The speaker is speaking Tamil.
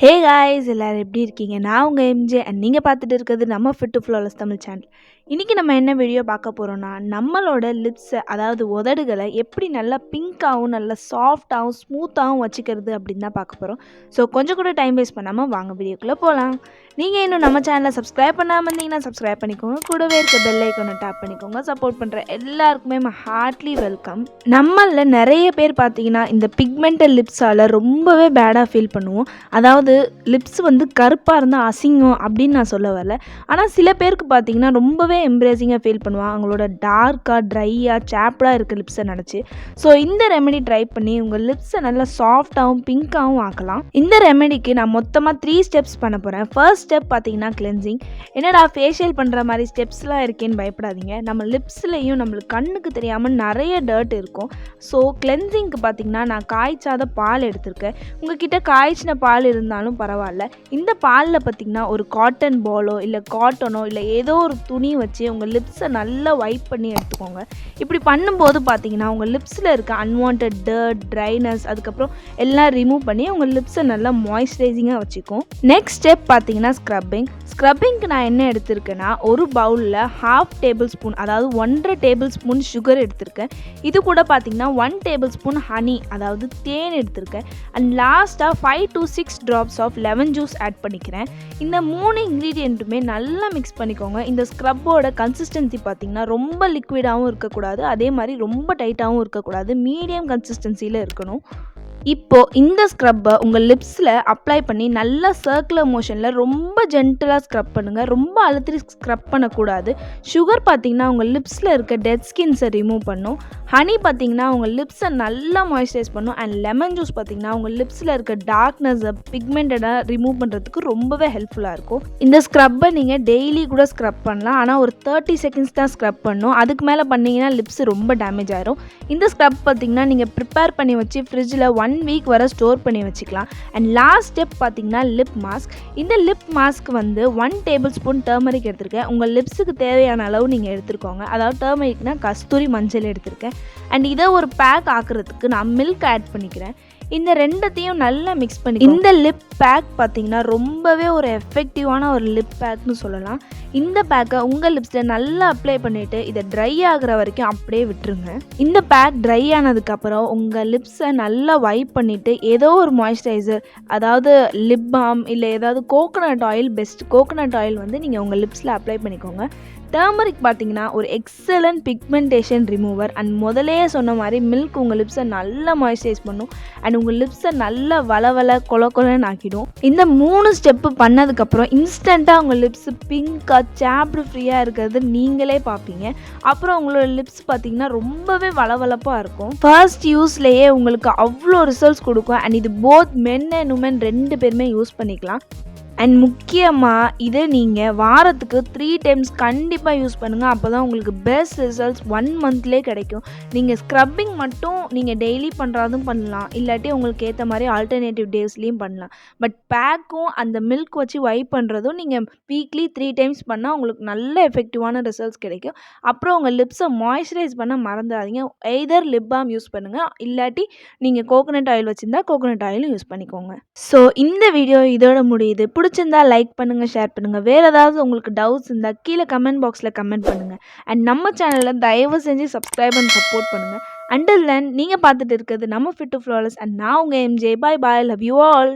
ஹே காய்ஸ் எல்லாரும் எப்படி இருக்கீங்க? நான் உங்கள் எம்ஜே அண்ட் நீங்கள் பார்த்துட்டு இருக்கிறது நம்ம fit to flawless Tamil channel. இன்றைக்கி நம்ம என்ன வீடியோ பார்க்க போகிறோன்னா, நம்மளோட லிப்ஸை அதாவது உதடுகளை எப்படி நல்லா பிங்க்காகவும் நல்லா சாஃப்டாகவும் ஸ்மூத்தாகவும் வச்சுக்கிறது அப்படின்னு தான் பார்க்க போகிறோம். ஸோ கொஞ்சம் கூட டைம் வேஸ்ட் பண்ணாமல் வாங்க வீடியோக்குள்ளே போகலாம். நீங்கள் இன்னும் நம்ம சேனலை சப்ஸ்கிரைப் பண்ணாமல் இருந்தீங்கன்னா சப்ஸ்கிரைப் பண்ணிக்கோங்க. கூடவே இருக்க பெல் ஐக்கானை டேப் பண்ணிக்கோங்க. சப்போர்ட் பண்ணுற எல்லாருக்குமே ஹார்ட்லி வெல்கம். நம்மளில் நிறைய பேர் பார்த்தீங்கன்னா இந்த பிக்மெண்டல் லிப்ஸால் ரொம்பவே பேடாக ஃபீல் பண்ணுவோம். அதாவது லிப்ஸ் வந்து கருப்பாக இருந்தால் அசிங்கம் அப்படின்னு நான் சொல்ல வரல. ஆனால் சில பேருக்கு பார்த்தீங்கன்னா ரொம்பவே எம்ப்ரேசிங்காக ஃபீல் பண்ணுவாங்க அவங்களோட டார்க்காக ட்ரையாக சாப்டாக இருக்க லிப்ஸை நினச்சி. ஸோ இந்த ரெமெடி ட்ரை பண்ணி உங்கள் லிப்ஸை நல்லா சாஃப்டாகவும் பிங்க்காகவும் ஆக்கலாம். இந்த ரெமெடிக்கு நான் மொத்தமாக 3 ஸ்டெப்ஸ் பண்ண போகிறேன். ஃபர்ஸ்ட் ஸ்டெப் பார்த்தீங்கன்னா கிளென்சிங். என்னடா ஃபேஷியல் பண்ணுற மாதிரி ஸ்டெப்ஸ்லாம் இருக்கேன்னு பயப்படாதீங்க. நம்ம லிப்ஸ்லேயும் நம்மளுக்கு கண்ணுக்கு தெரியாமல் நிறைய டர்ட் இருக்கும். ஸோ கிளென்சிங்க்கு பார்த்தீங்கன்னா நான் காய்ச்சாத பால் எடுத்திருக்கேன். உங்ககிட்ட காய்ச்சின பால் இருந்தாலும் பரவாயில்ல. இந்த பாலில் பார்த்தீங்கன்னா ஒரு காட்டன் பாலோ இல்லை காட்டனோ இல்லை ஏதோ ஒரு துணி வச்சு உங்கள் லிப்ஸை நல்லா வைப் பண்ணி எடுத்துக்கோங்க. இப்படி பண்ணும்போது பார்த்தீங்கன்னா உங்கள் லிப்ஸில் இருக்க அன்வான்ட் டர்ட், ட்ரைனஸ் அதுக்கப்புறம் எல்லாம் ரிமூவ் பண்ணி உங்கள் லிப்ஸை நல்லா மாய்ஸ்சரைசிங்காக வச்சுக்கும். நெக்ஸ்ட் ஸ்டெப் பார்த்தீங்கன்னா ஸ்க்ரப்பிங்க்கு நான் என்ன எடுத்திருக்கேன்னா ஒரு பவுலில் 1/2 டேபிள் ஸ்பூன் அதாவது 1.5 டேபிள் ஸ்பூன் சுகர் எடுத்திருக்கேன். இது கூட பார்த்தீங்கன்னா 1 டேபிள் ஸ்பூன் ஹனி அதாவது தேன் எடுத்திருக்கேன். அண்ட் லாஸ்ட்டாக 5 to 6 drops of lemon juice add பண்ணிக்கிறேன். இந்த 3 இன்க்ரீடியண்ட்டுமே நல்லா மிக்ஸ் பண்ணிக்கோங்க. இந்த ஸ்க்ரப்போட கன்சிஸ்டன்சி பார்த்தீங்கன்னா ரொம்ப லிக்விடாகவும் இருக்கக்கூடாது, அதே மாதிரி ரொம்ப டைட்டாகவும் இருக்கக்கூடாது, மீடியம் கன்சிஸ்டன்சியில் இருக்கணும். இப்போது இந்த ஸ்க்ரப்பை உங்கள் லிப்ஸில் அப்ளை பண்ணி நல்லா சர்க்குலர் மோஷனில் ரொம்ப ஜென்டலாக ஸ்க்ரப் பண்ணுங்கள். ரொம்ப அழுத்தி ஸ்க்ரப் பண்ணக்கூடாது. சுகர் பார்த்திங்கன்னா உங்கள் லிப்ஸில் இருக்க டெட் ஸ்கின்ஸை ரிமூவ் பண்ணும். ஹனி பார்த்திங்கன்னா உங்கள் லிப்ஸை நல்லா மாய்ஸ்சரைஸ் பண்ணும். அண்ட் லெமன் ஜூஸ் பார்த்திங்கன்னா உங்கள் லிப்ஸில் இருக்க டார்க்னஸை பிக்மெண்டடாக ரிமூவ் பண்ணுறதுக்கு ரொம்பவே ஹெல்ப்ஃபுல்லாக இருக்கும். இந்த ஸ்க்ரப்பை நீங்கள் டெய்லி கூட ஸ்க்ரப் பண்ணலாம். ஆனால் ஒரு 30 செகண்ட்ஸ் தான் ஸ்க்ரப் பண்ணணும். அதுக்கு மேலே பண்ணிங்கன்னா லிப்ஸ் ரொம்ப டேமேஜ் ஆயிரும். இந்த ஸ்க்ரப் பார்த்திங்கன்னா நீங்கள் ப்ரிப்பேர் பண்ணி வச்சு ஃப்ரிட்ஜில் 1 வீக் வரை ஸ்டோர் பண்ணி வச்சுக்கலாம். அண்ட் லாஸ்ட் ஸ்டெப் பார்த்தீங்கன்னா லிப் மாஸ்க். இந்த லிப் மாஸ்க் வந்து 1 டேபிள் ஸ்பூன் டர்மரிக் எடுத்திருக்கேன். உங்கள் லிப்ஸுக்கு தேவையான அளவு நீங்கள் எடுத்துருக்கோங்க. அதாவது டர்மரிக்னா கஸ்தூரி மஞ்சள் எடுத்திருக்கேன். அண்ட் இதை ஒரு பேக் ஆக்குறதுக்கு நான் மில்க் ஆட் பண்ணிக்கிறேன். இந்த ரெண்டத்தையும் நல்லா மிக்ஸ் பண்ணி இந்த லிப் பேக் பார்த்தீங்கன்னா ரொம்பவே ஒரு எஃபெக்டிவான ஒரு லிப் பேக்னு சொல்லலாம். இந்த பேக்கை உங்கள் லிப்ஸில் நல்லா அப்ளை பண்ணிவிட்டு இதை ட்ரை ஆகிற வரைக்கும் அப்படியே விட்டுருங்க. இந்த பேக் ட்ரை ஆனதுக்கப்புறம் உங்கள் லிப்ஸை நல்லா வைப் பண்ணிவிட்டு ஏதோ ஒரு மாய்ஸ்சரைசர் அதாவது லிப் பாம் இல்லை ஏதாவது coconut oil, best coconut oil வந்து நீங்கள் உங்கள் லிப்ஸில் அப்ளை பண்ணிக்கோங்க. டர்மரிக் பார்த்தீங்கன்னா ஒரு எக்ஸலண்ட் பிக்மெண்டேஷன் ரிமூவர். அண்ட் முதலே சொன்ன மாதிரி மில்க் உங்கள் லிப்ஸை நல்லா மாய்ஸ்சரைஸ் பண்ணும். அண்ட் உங்கள் லிப்ஸை நல்லா வள கொலன்னு ஆக்கிடும். இந்த 3 ஸ்டெப்பு பண்ணதுக்கப்புறம் இன்ஸ்டண்ட்டாக உங்கள் லிப்ஸ் பிங்காக சாப்டு ஃப்ரீயாக இருக்கிறது நீங்களே பார்ப்பீங்க. அப்புறம் உங்களோட லிப்ஸ் பார்த்தீங்கன்னா ரொம்பவே வளவளப்பாக இருக்கும். ஃபர்ஸ்ட் யூஸ்லேயே உங்களுக்கு அவ்வளோ ரிசல்ட்ஸ் கொடுக்கும். அண்ட் இது போத் மென் அண்ட் உமன் 2 பேருமே யூஸ் பண்ணிக்கலாம். அண்ட் முக்கியமாக இதை நீங்கள் வாரத்துக்கு 3 டைம்ஸ் கண்டிப்பாக யூஸ் பண்ணுங்கள். அப்போ தான் உங்களுக்கு பெஸ்ட் ரிசல்ட்ஸ் 1 மந்த்லேயே கிடைக்கும். நீங்கள் ஸ்க்ரப்பிங் மட்டும் நீங்கள் டெய்லி பண்ணுறதும் பண்ணலாம், இல்லாட்டி உங்களுக்கு ஏற்ற மாதிரி ஆல்டர்னேட்டிவ் டேஸ்லேயும் பண்ணலாம். பட் பேக்கும் அந்த மில்க் வச்சு வைப் பண்ணுறதும் நீங்கள் வீக்லி 3 டைம்ஸ் பண்ணால் உங்களுக்கு நல்ல எஃபெக்டிவான ரிசல்ட்ஸ் கிடைக்கும். அப்புறம் உங்கள் லிப்ஸை மாய்ஸ்சரைஸ் பண்ண மறந்துடாதீங்க. எய்தர் லிப் பாம் யூஸ் பண்ணுங்கள், இல்லாட்டி நீங்கள் கோகோனட் ஆயில் வச்சுருந்தா கோகோனட் ஆயிலும் யூஸ் பண்ணிக்கோங்க. ஸோ இந்த வீடியோ இதோட முடியுது. பிடிச்சிருந்தா லைக் பண்ணுங்கள், ஷேர் பண்ணுங்கள். வேறு ஏதாவது உங்களுக்கு டவுட்ஸ் இருந்தால் கீழே கமெண்ட் பாக்ஸில் கமெண்ட் பண்ணுங்கள். அண்ட் நம்ம சேனலில் தயவு செஞ்சு சப்ஸ்கிரைப் அண்ட் சப்போர்ட் பண்ணுங்கள். அண்டில் தென் நீங்கள் பார்த்துட்டு இருக்கிறது நம்ம ஃபிட் டு ஃப்ளாலெஸ் அண்ட் நான் உங்கள் MJ. Bye bye, love you all.